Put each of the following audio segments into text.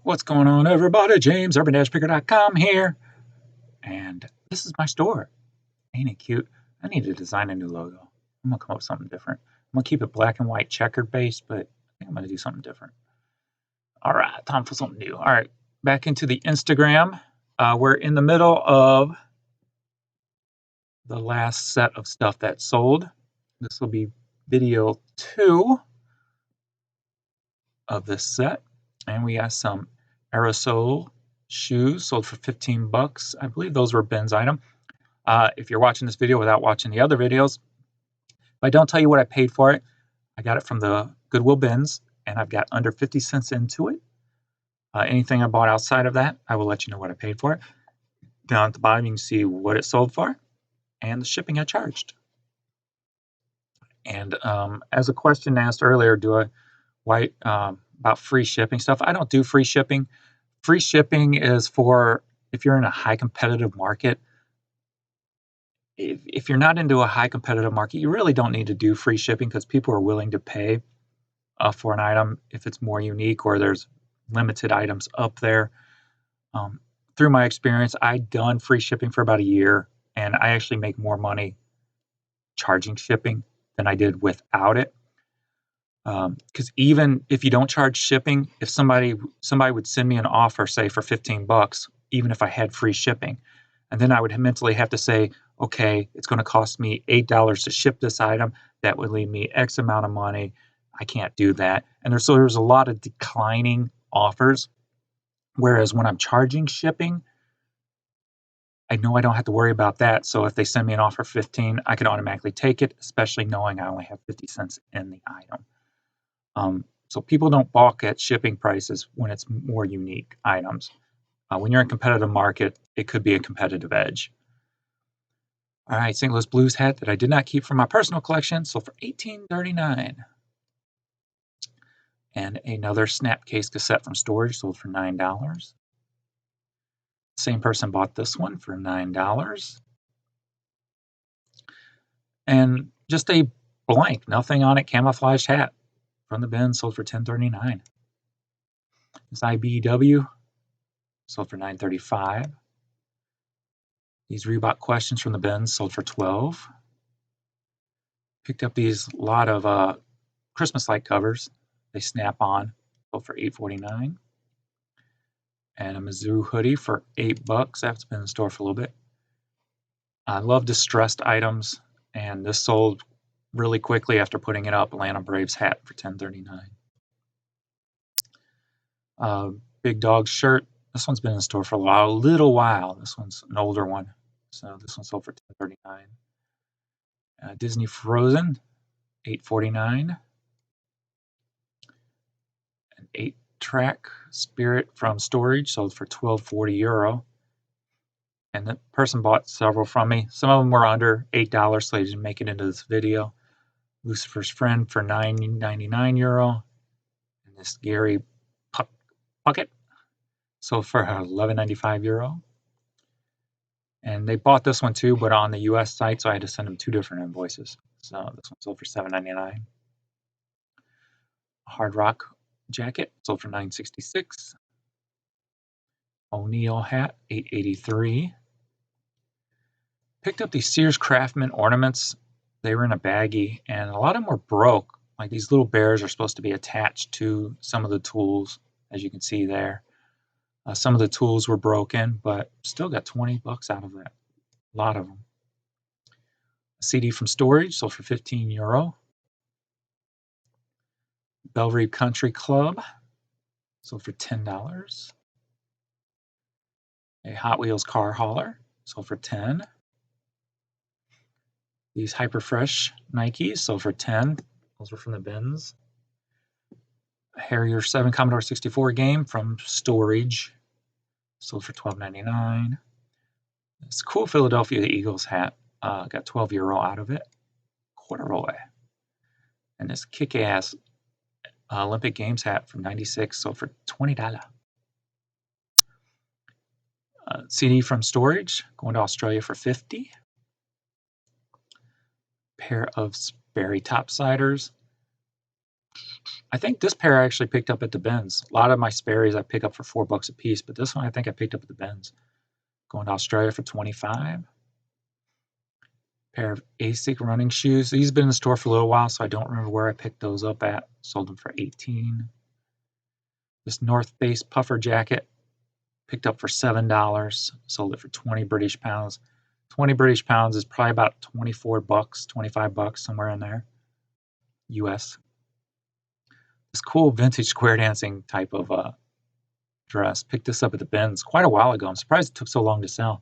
What's going on, everybody? James, urban-picker.com here. And this is my store. Ain't it cute? I need to design a new logo. I'm going to come up with something different. I'm going to keep it black and white checkered base, but I think I'm going to do something different. All right, time for something new. All right, back into the Instagram. We're in the middle of the last set of stuff that sold. This will be video 2 of this set. And we got some aerosol shoes sold for 15 bucks. I believe those were Ben's item. If you're watching this video without watching the other videos, if I don't tell you what I paid for it, I got it from the Goodwill bins, and I've got under 50 cents into it. Anything I bought outside of that, I will let you know what I paid for it. Down at the bottom, you can see what it sold for and the shipping I charged. And as a question asked earlier, about free shipping stuff? I don't do free shipping. Free shipping is for if you're in a high competitive market. If you're not into a high competitive market, you really don't need to do free shipping because people are willing to pay for an item if it's more unique or there's limited items up there. Through my experience, I've done free shipping for about a year, and I actually make more money charging shipping than I did without it. Because even if you don't charge shipping, if somebody would send me an offer, say for 15 bucks, even if I had free shipping, and then I would mentally have to say, okay, it's going to cost me $8 to ship this item. That would leave me X amount of money. I can't do that. And there's a lot of declining offers. Whereas when I'm charging shipping, I know I don't have to worry about that. So if they send me an offer 15, I can automatically take it, especially knowing I only have 50 cents in the item. So people don't balk at shipping prices when it's more unique items. When you're in a competitive market, it could be a competitive edge. All right, St. Louis Blues hat that I did not keep from my personal collection, sold for $18.39. And another Snapcase cassette from storage sold for $9. Same person bought this one for $9. And just a blank, nothing on it, camouflaged hat from the bin sold for $10.39. This IBEW sold for $9.35. These Reebok questions from the bins sold for $12. Picked up these lot of Christmas light covers. They snap on, sold for $8.49. And a Mizzou hoodie for $8. That's been in the store for a little bit. I love distressed items, and this sold really quickly after putting it up. Atlanta Braves hat for $10.39. Big Dog shirt. This one's been in the store for a little while. This one's an older one. So this one sold for $10.39. Disney Frozen, $8.49. An 8-track Spirit from storage sold for €12.40. And the person bought several from me. Some of them were under $8, so they didn't make it into this video. Lucifer's Friend for €9.99. And this Gary Puckett sold for €11.95. And they bought this one too, but on the US site, so I had to send them 2 different invoices. So this one sold for $7.99. Hard Rock jacket sold for $9.66. O'Neill hat, $8.83. Picked up these Sears Craftsman ornaments. They were in a baggie, and a lot of them were broke. Like these little bears are supposed to be attached to some of the tools, as you can see there. Some of the tools were broken, but still got 20 bucks out of that. A lot of them. A CD from storage sold for €15. Bellevue Country Club sold for $10. A Hot Wheels car hauler sold for $10. These Hyperfresh Nikes sold for $10. Those were from the bins. A Harrier 7 Commodore 64 game from storage sold for $12.99. This cool Philadelphia Eagles hat got €12 out of it. Corduroy. And this kick-ass Olympic Games hat from '96 sold for $20. CD from storage going to Australia for $50. Pair of Sperry topsiders. I think this pair I actually picked up at the bins. A lot of my Sperry's I pick up for $4 a piece, but this one I think I picked up at the bins. Going to Australia for 25. Pair of ASIC running shoes. These have been in the store for a little while, so I don't remember where I picked those up at. Sold them for 18. This North Face puffer jacket picked up for $7. Sold it for 20 British pounds. 20 British pounds is probably about $24, $25, somewhere in there. US. This cool vintage square dancing type of dress. Picked this up at the bins quite a while ago. I'm surprised it took so long to sell,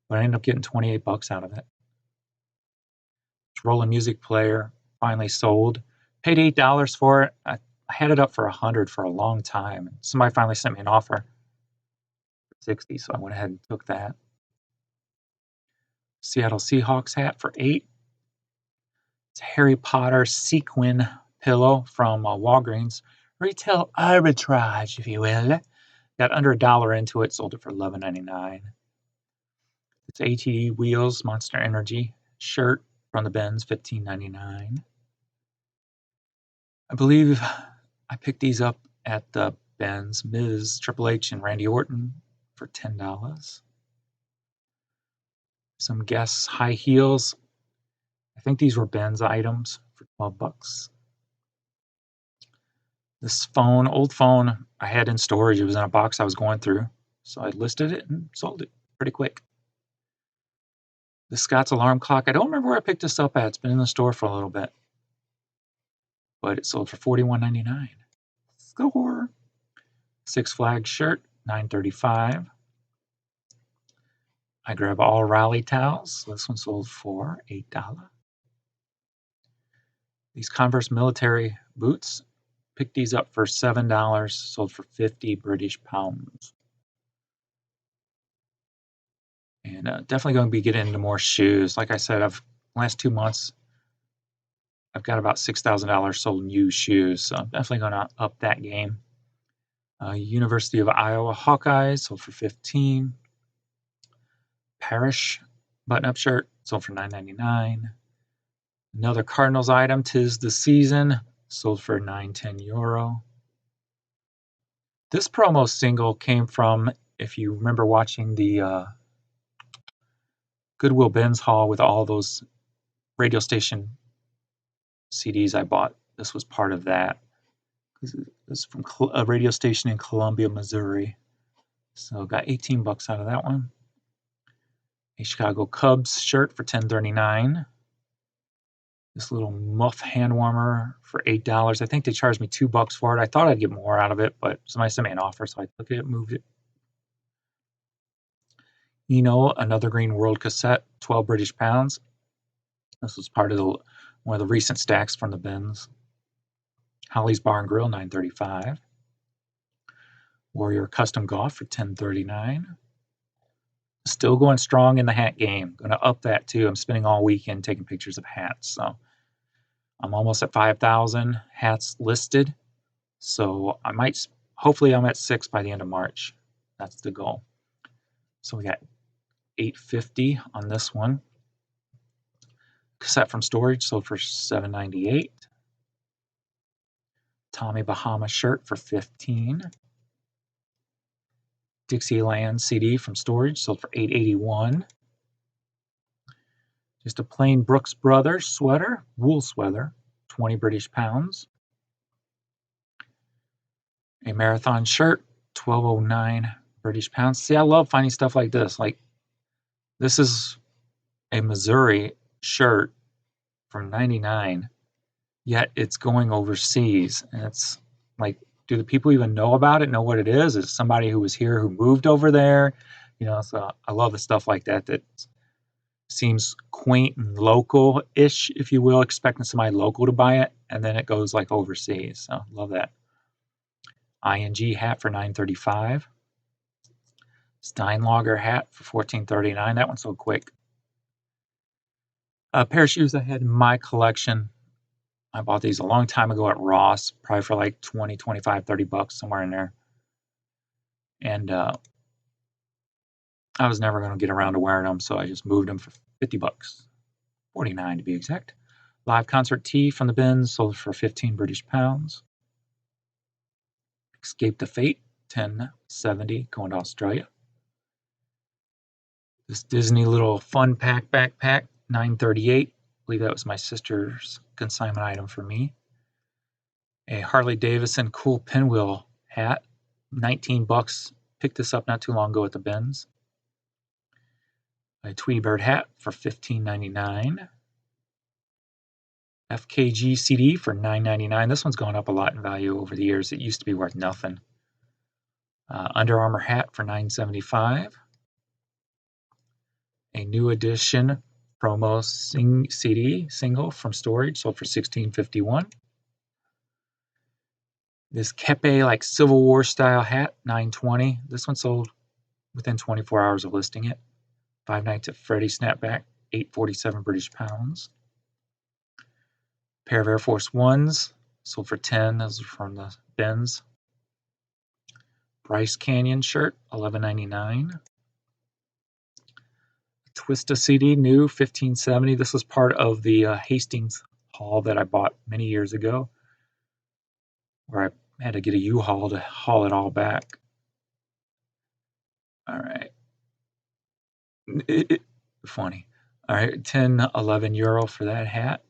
but I ended up getting $28 out of it. This Roland music player finally sold. Paid $8 for it. I had it up for $100 for a long time. Somebody finally sent me an offer for $60, so I went ahead and took that. Seattle Seahawks hat for $8. It's a Harry Potter sequin pillow from Walgreens. Retail arbitrage, if you will. Got under $1 into it, sold it for $11.99. It's ATD Wheels Monster Energy shirt from the bins, $15.99. I believe I picked these up at the bins. Miz, Triple H, and Randy Orton for $10. Some Guess high heels. I think these were bins items for $12. This phone, old phone I had in storage. It was in a box I was going through, so I listed it and sold it pretty quick. The Scott's alarm clock. I don't remember where I picked this up at. It's been in the store for a little bit, but it sold for $41.99. Score. Six Flags shirt, $9.35. I grab all Raleigh towels. This one sold for $8. These Converse military boots, picked these up for $7, sold for 50 British pounds. And definitely going to be getting into more shoes. Like I said, last 2 months, I've got about $6,000 sold in used shoes. So I'm definitely going to up that game. University of Iowa Hawkeyes sold for $15. Parrish button-up shirt sold for $9.99. Another Cardinals item, 'Tis the Season, sold for €9.10. This promo single came from, if you remember watching the Goodwill Bins haul with all those radio station CDs I bought. This was part of that. This is from a radio station in Columbia, Missouri. So got $18 out of that one. A Chicago Cubs shirt for $10.39. This little muff hand warmer for $8. I think they charged me $2 for it. I thought I'd get more out of it, but somebody sent me an offer, so I took it, moved it. Another Green World cassette, 12 British pounds. This was part of one of the recent stacks from the bins. Holly's Bar and Grill, $9.35. Warrior Custom Golf for $10.39. Still going strong in the hat game. Going to up that too. I'm spending all weekend taking pictures of hats, so I'm almost at 5,000 hats listed. So hopefully I'm at 6 by the end of March. That's the goal. So we got $8.50 on this one. Cassette from storage sold for $7.98. Tommy Bahama shirt for $15. Dixieland CD from storage sold for $8.81. Just a plain Brooks Brothers sweater, wool sweater, 20 British pounds. A Marathon shirt, 12.09 British pounds. See, I love finding stuff like this. Like, this is a Missouri shirt from '99, yet it's going overseas. And it's like, do the people even know about it, know what it is? Is it somebody who was here who moved over there? So I love the stuff like that seems quaint and local-ish, if you will, expecting somebody local to buy it, and then it goes like overseas. So love that. ING hat for $9.35. Steinlager hat for $14.39. That one's so quick. A pair of shoes I had in my collection. I bought these a long time ago at Ross, probably for like 20, 25, $30, somewhere in there. And I was never going to get around to wearing them, so I just moved them for $50, $49 to be exact. Live concert tee from the bins sold for 15 British pounds. Escape the Fate, 10.70, going to Australia. This Disney little fun pack backpack, 9.38. I believe that was my sister's consignment item for me. A Harley Davidson cool pinwheel hat, 19 bucks. Picked this up not too long ago at the bins. A Tweety Bird hat for $15.99. FKG CD for $9.99. This one's gone up a lot in value over the years. It used to be worth nothing. Under Armour hat for $9.75. A new edition promo CD single from Storage sold for $16.51. This Kepe like Civil War style hat, $9.20. This one sold within 24 hours of listing it. Five Nights at Freddy snapback, $8.47 British pounds. Pair of Air Force Ones sold for $10. Those are from the bins. Bryce Canyon shirt, $11.99. Twista CD, new, $15.70. This was part of the Hastings haul that I bought many years ago, where I had to get a U-Haul to haul it all back. All right. Funny. All right, 10, 11 euro for that hat.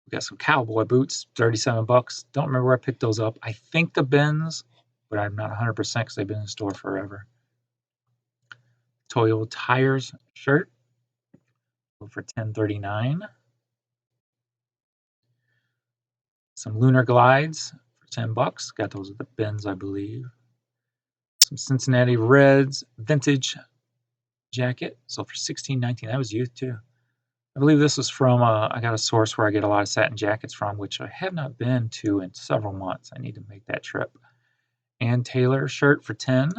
We got some cowboy boots, 37 bucks. Don't remember where I picked those up. I think the bins, but I'm not 100% because they've been in the store forever. Toyo Tires shirt for $10.39. Some Lunar Glides for 10 bucks. Got those at the bins, I believe. Some Cincinnati Reds vintage jacket, sold for $16.19. That was used too. I believe this was from, I got a source where I get a lot of satin jackets from, which I have not been to in several months. I need to make that trip. Ann Taylor shirt for $10.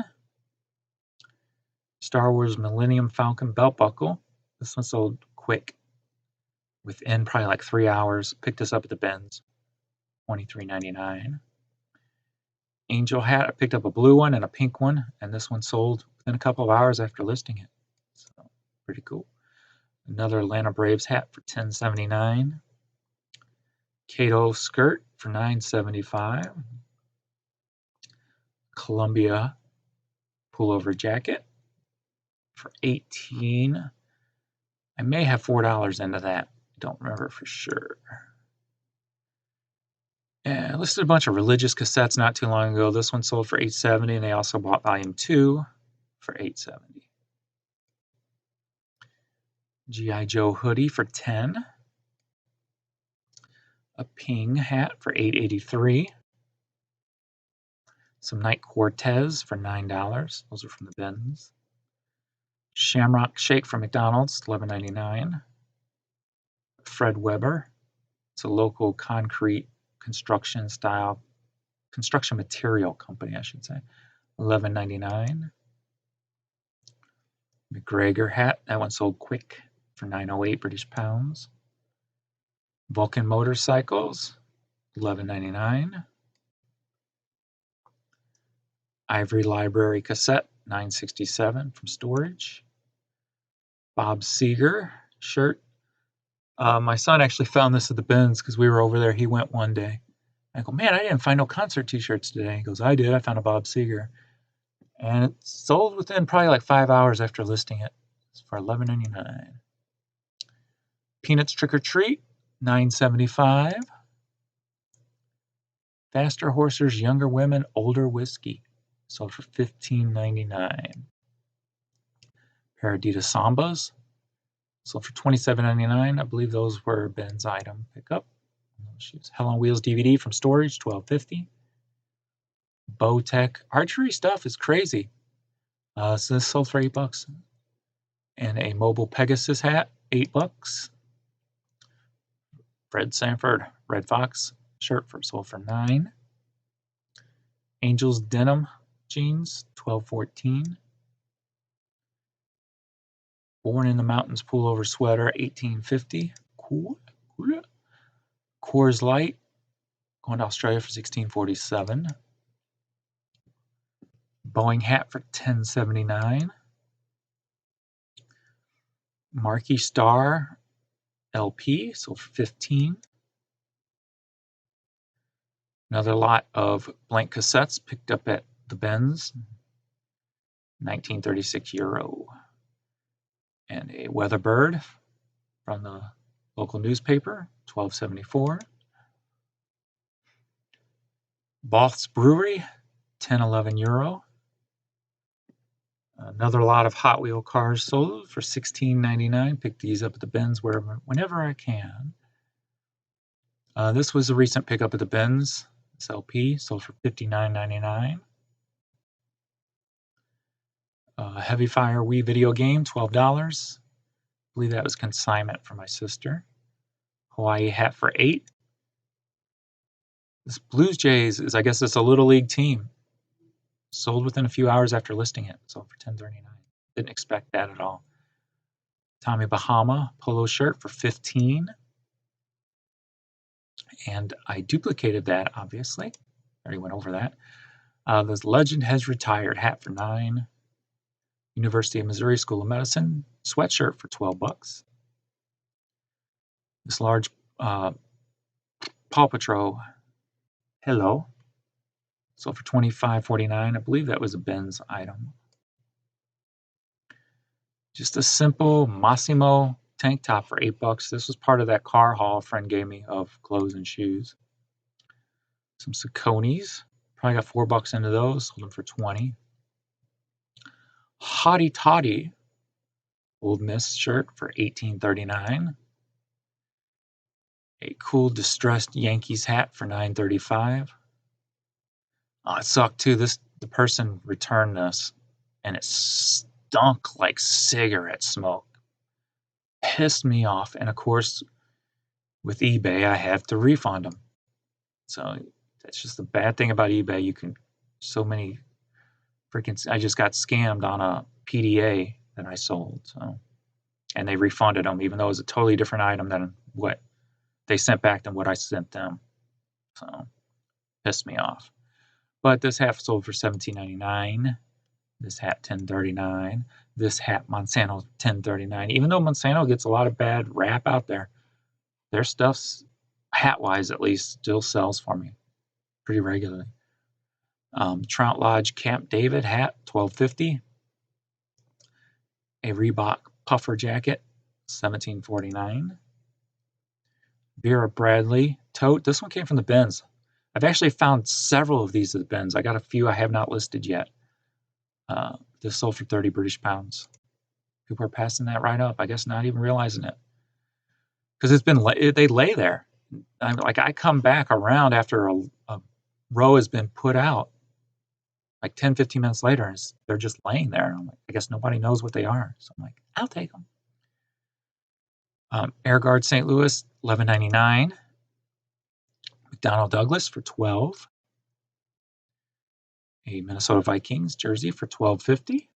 Star Wars Millennium Falcon belt buckle. This one sold quick, within probably like 3 hours. Picked this up at the bins, $23.99. Angel hat, I picked up a blue one and a pink one, and this one sold within a couple of hours after listing it. So, pretty cool. Another Atlanta Braves hat for $10.79. Cato skirt for $9.75. Columbia pullover jacket for $18. I may have $4 into that. Don't remember for sure. And I listed a bunch of religious cassettes not too long ago. This one sold for $8.70, and they also bought Volume 2 for $8.70. G.I. Joe hoodie for $10. A Ping hat for $8.83. Some Nike Cortez for $9. Those are from the bins. Shamrock Shake from McDonald's, $11.99. Fred Weber. It's a local concrete construction material company, I should say. $11.99. McGregor hat. That one sold quick for $9.08 British pounds. Vulcan motorcycles, $11.99. Ivory Library cassette, $9.67 from Storage. Bob Seger shirt. My son actually found this at the bins because we were over there. He went one day. I go, man, I didn't find no concert t-shirts today. He goes, I did. I found a Bob Seger. And it sold within probably like 5 hours after listing it. It's for $11.99. Peanuts Trick or Treat, $9.75. Faster Horses, Younger Women, Older Whiskey, sold for $15.99. Pair of Adidas Sambas, sold for $27.99. I believe those were Ben's item pickup. Hell on Wheels DVD from Storage, $12.50. Bowtech archery stuff is crazy. So this sold for $8. And a Mobile Pegasus hat, $8. Fred Sanford Red Fox shirt sold for $9. Angels denim jeans, $12.14. Born in the Mountains pullover sweater, $18.50. Cool. Coors Light, going to Australia for $16.47. Boeing hat for $10.79. Marquee Star LP, sold for 15. Another lot of blank cassettes picked up at the Benz, 1936 Euro. And a Weatherbird from the local newspaper, 1274. Both's Brewery, 1011 Euro. Another lot of Hot Wheel cars sold for $16.99. Pick these up at the Benz whenever I can. This was a recent pickup at the Benz. This LP sold for $59.99. Heavy Fire Wii video game, $12. I believe that was consignment for my sister. Hawaii hat for $8. This Blues Jays is, I guess it's a Little League team. Sold within a few hours after listing it. Sold for $10.39. Didn't expect that at all. Tommy Bahama polo shirt for $15. And I duplicated that, obviously. Already went over that. This Legend Has Retired hat for $9. University of Missouri School of Medicine sweatshirt for $12. This large Paw Patrol Hello sold for $25.49. I believe that was a Benz item. Just a simple Massimo tank top for $8. This was part of that car haul a friend gave me of clothes and shoes. Some Sauconys. Probably got $4 into those. Sold them for $20. Hottie Toddy Old Miss shirt for $18.39. A cool distressed Yankees hat for $9.35. It sucked too. The person returned this, and it stunk like cigarette smoke. Pissed me off, and of course, with eBay, I have to refund them. So that's just the bad thing about eBay. I just got scammed on a PDA that I sold. So, and they refunded them, even though it was a totally different item than what they sent back than what I sent them. So, pissed me off. But this hat sold for $17.99. This hat $10.39. This hat Monsanto $10.39. Even though Monsanto gets a lot of bad rap out there, their stuff's hat-wise at least still sells for me pretty regularly. Trout Lodge Camp David hat $12.50. A Reebok puffer jacket $17.49. Vera Bradley tote. This one came from the Benz. I've actually found several of these at the Benz. I got a few I have not listed yet. This sold for 30 British pounds. People are passing that right up. I guess not even realizing it. Because they lay there. I come back around after a row has been put out, like 10, 15 minutes later, and they're just laying there. And I'm like, I guess nobody knows what they are. So I'm like, I'll take them. Air Guard St. Louis, $11.99. McDonnell Douglas for $12. A Minnesota Vikings jersey for $12.50.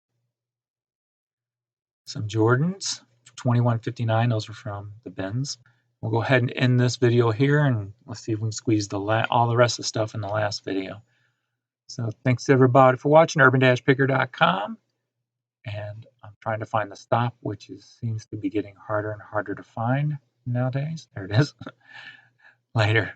Some Jordans for $21.59. Those are from the Benz. We'll go ahead and end this video here, and let's see if we can squeeze all the rest of the stuff in the last video. So thanks everybody for watching, urban-picker.com. And I'm trying to find the stop, which seems to be getting harder and harder to find nowadays. There it is. Later.